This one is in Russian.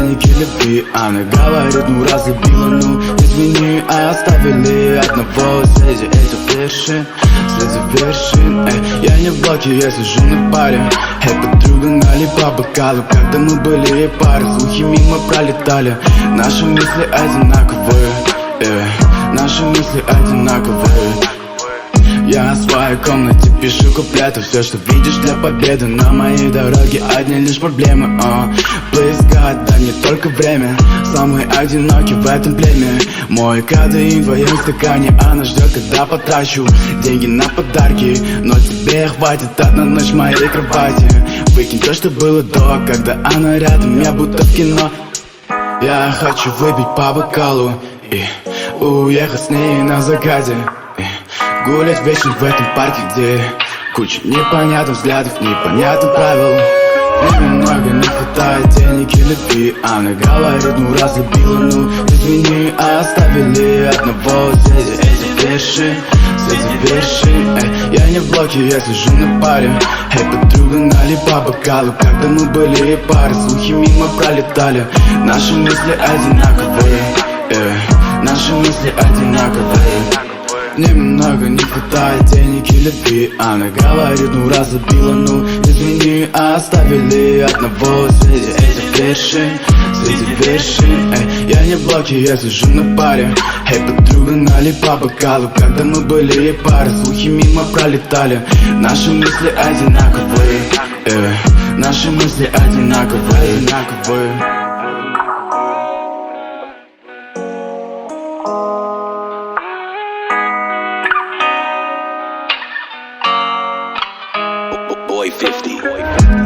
денег и любви. Она говорит, ну разлюбила, ну извини, а оставили одного среди этих вершин. Среди вершин, я не в блоке, я сижу на паре. Подруга налей по бокалу, когда мы были парой. Слухи мимо пролетали, наши мысли одинаковые, наши мысли одинаковые. Я в своей комнате пишу куплеты. Все, что видишь для победы. На моей дороге одни лишь проблемы. Please God, да не только время. Самый одинокий в этом племе. Мой кадеин в твоем стакане. Она ждет, когда потрачу деньги на подарки. Но тебе хватит одна ночь в моей кровати. Выкинь то, что было до, когда она рядом. Я будто в кино. Я хочу выпить по бокалу и уехать с ней на закате. Гулять вечно в этом парке, где куча непонятных взглядов, непонятных правил. Мне немного не хватает денег и любви. Она говорит, ну разлюбила, ну извини, а оставили одного среди этих вершин. Среди вершин, я не в блоке, я сижу на паре. Подруга налей по бокалу, когда мы были парой. Слухи мимо пролетали, наши мысли одинаковые, наши мысли одинаковые. Немного не хватает денег и любви. Она говорит, ну разлюбила, ну извини, а оставили одного среди этих вершин. Среди вершин, я не в блоке, я сижу на паре. Подруга налей по бокалу, когда мы были парой. Слухи мимо пролетали, наши мысли одинаковые, наши мысли одинаковые. Boy 50.